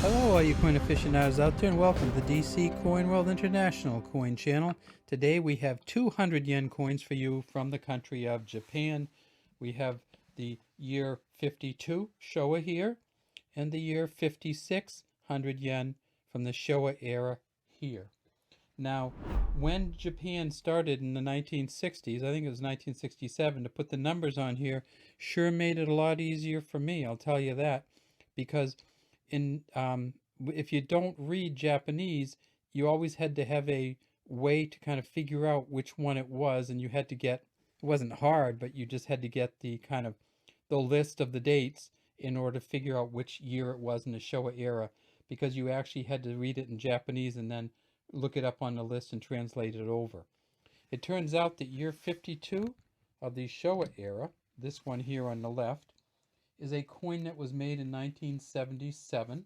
Hello, all you coin aficionados out there, and welcome to the DC Coin World International Coin Channel. Today we have 200 yen coins for you from the country of Japan. We have the year 52 Showa here, and the year 56 100 yen from the Showa era here. Now, when Japan started in the 1960s, I think it was 1967, to put the numbers on here sure made it a lot easier for me, I'll tell you that, because in if you don't read Japanese, you always had to have a way to kind of figure out which one it was, and you had to get, it wasn't hard, but you just had to get the kind of the list of the dates in order to figure out which year it was in the Showa era, because you actually had to read it in Japanese and then look it up on the list and translate it over. It turns out that year 52 of the Showa era, this one here on the left, is a coin that was made in 1977.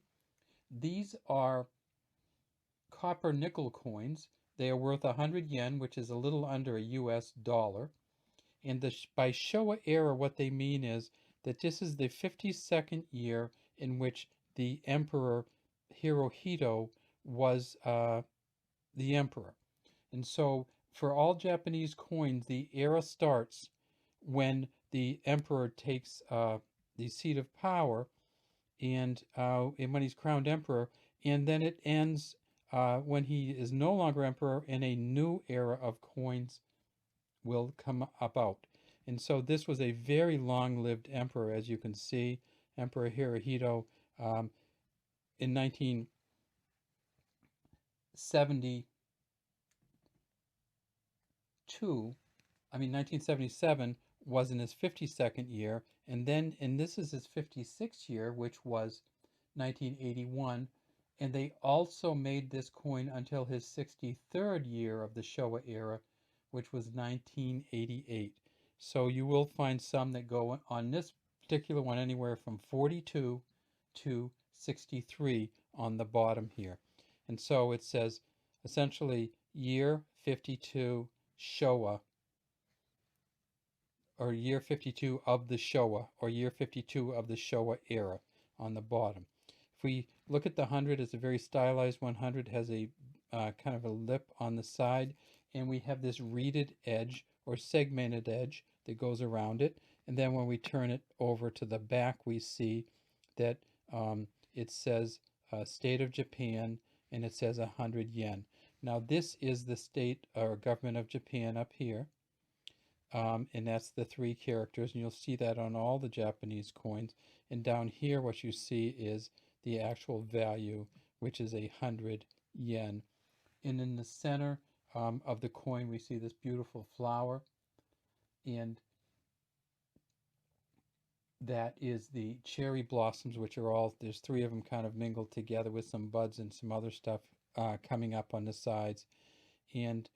These are copper nickel coins. They are worth 100 yen, which is a little under a US dollar. And by Showa era, what they mean is that this is the 52nd year in which the Emperor Hirohito was the emperor. And so for all Japanese coins, the era starts when the emperor takes the seat of power, and when he's crowned emperor, and then it ends when he is no longer emperor and a new era of coins will come about. And so this was a very long-lived emperor, as you can see, Emperor Hirohito, in 1977 was in his 52nd year, and this is his 56th year, which was 1981, and they also made this coin until his 63rd year of the Showa era, which was 1988. So you will find some that go on this particular one anywhere from 42 to 63 on the bottom here. And so it says essentially year 52 Showa, or year 52 of the Showa, or year 52 of the Showa era on the bottom. If we look at the 100, it's a very stylized 100, has a kind of a lip on the side, and we have this reeded edge or segmented edge that goes around it. And then when we turn it over to the back, we see that it says State of Japan, and it says 100 yen. Now this is the state or government of Japan up here. And that's the 3 characters, and you'll see that on all the Japanese coins. And down here what you see is the actual value, which is 100 yen. And in the center of the coin we see this beautiful flower, and that is the cherry blossoms, which are all, there's 3 of them kind of mingled together with some buds and some other stuff coming up on the sides. And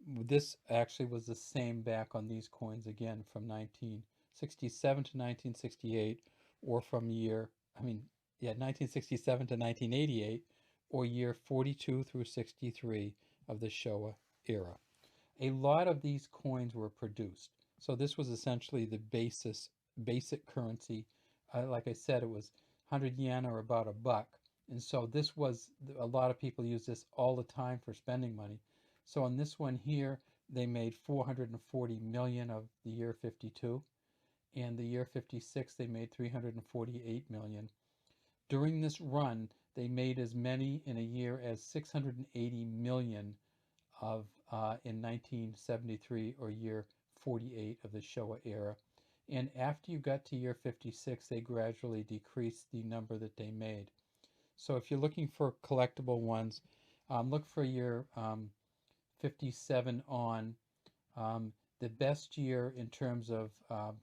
this actually was the same back on these coins again from 1967 to 1968, or from 1967 to 1988, or year 42 through 63 of the Showa era. A lot of these coins were produced. So this was essentially the basic currency. Like I said, it was 100 yen or about $1. And so this was, a lot of people use this all the time for spending money. So on this one here, they made 440 million of the year 52, and the year 56 they made 348 million. During this run, they made as many in a year as 680 million of in 1973, or year 48 of the Showa era. And after you got to year 56, they gradually decreased the number that they made. So if you're looking for collectible ones, look for year 57 on. The best year in terms of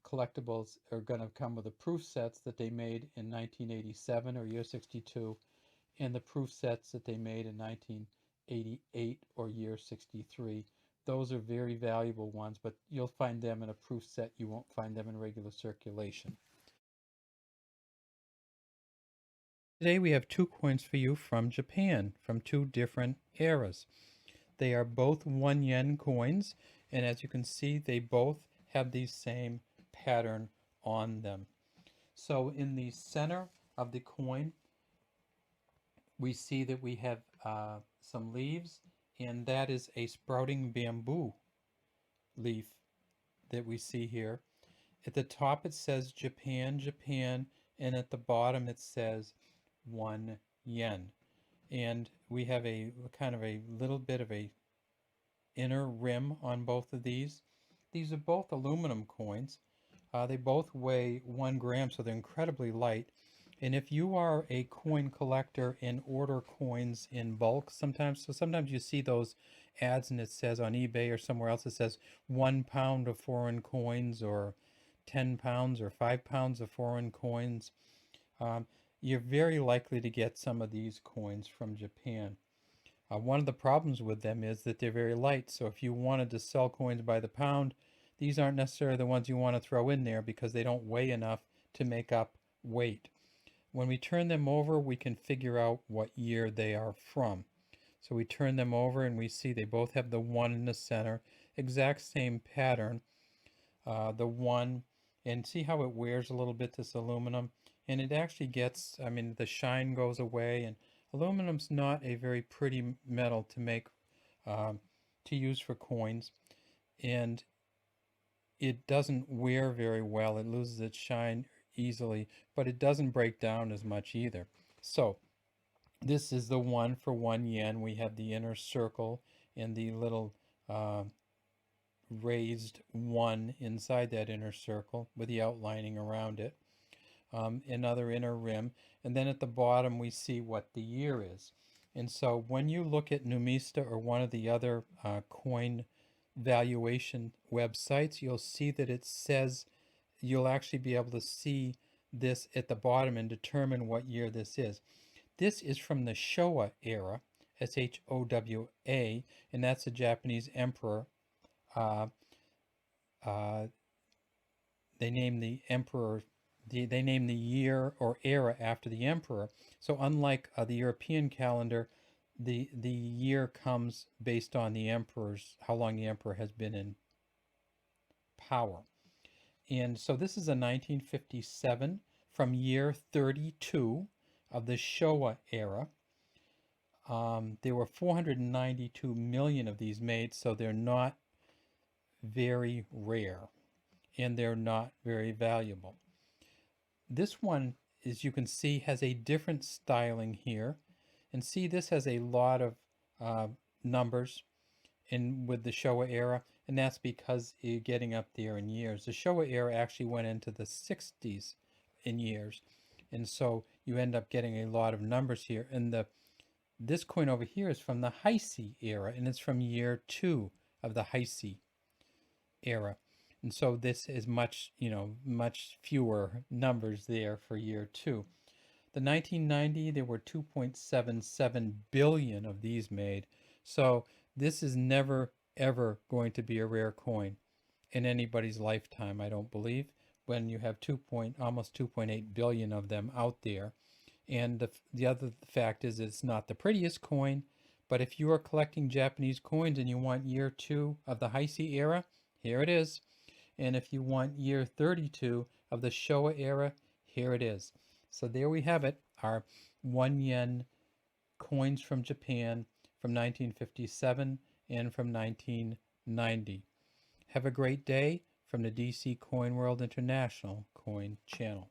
collectibles are going to come with the proof sets that they made in 1987, or year 62, and the proof sets that they made in 1988, or year 63. Those are very valuable ones, but you'll find them in a proof set. You won't find them in regular circulation. Today we have 2 coins for you from Japan, from 2 different eras. They are both 1 yen coins, and as you can see, they both have the same pattern on them. So in the center of the coin, we see that we have some leaves, and that is a sprouting bamboo leaf that we see here. At the top it says Japan, Japan, and at the bottom it says 1 yen. And we have a kind of a little bit of a inner rim on both of these. These are both aluminum coins. They both weigh 1 gram, so they're incredibly light. And if you are a coin collector and order coins in bulk sometimes, so sometimes you see those ads and it says on eBay or somewhere else, it says 1 pound of foreign coins or 10 pounds or 5 pounds of foreign coins. You're very likely to get some of these coins from Japan. One of the problems with them is that they're very light. So if you wanted to sell coins by the pound, these aren't necessarily the ones you want to throw in there because they don't weigh enough to make up weight. When we turn them over, we can figure out what year they are from. So we turn them over and we see they both have the 1 in the center, exact same pattern. The 1, and see how it wears a little bit, this aluminum, and it actually gets, I mean, the shine goes away, and aluminum's not a very pretty metal to make, to use for coins, and it doesn't wear very well. It loses its shine easily, but it doesn't break down as much either. So this is the 1 for 1 yen. We have the inner circle and the little raised 1 inside that inner circle with the outlining around it. Another inner rim, and then at the bottom we see what the year is. And so when you look at Numista or one of the other coin valuation websites, you'll see that it says, you'll actually be able to see this at the bottom and determine what year this is. This is from the Showa era, Showa, and that's a Japanese emperor. They name the emperor, they name the year or era after the emperor. So unlike the European calendar, the year comes based on the emperor's, how long the emperor has been in power. And so this is a 1957 from year 32 of the Showa era. There were 492 million of these made, so they're not very rare and they're not very valuable. This one, as you can see, has a different styling here, and see this has a lot of numbers in with the Showa era, and that's because you're getting up there in years. The Showa era actually went into the 60s in years, and so you end up getting a lot of numbers here. And this coin over here is from the Heisei era, and it's from year 2 of the Heisei era. And so this is much fewer numbers there for year 2. The 1990, there were 2.77 billion of these made. So this is never, ever going to be a rare coin in anybody's lifetime, I don't believe, when you have almost 2.8 billion of them out there. And the other fact is it's not the prettiest coin, but if you are collecting Japanese coins and you want year 2 of the Heisei era, here it is. And if you want year 32 of the Showa era, here it is. So there we have it, our 1 yen coins from Japan from 1957 and from 1990. Have a great day from the DC Coin World International Coin Channel.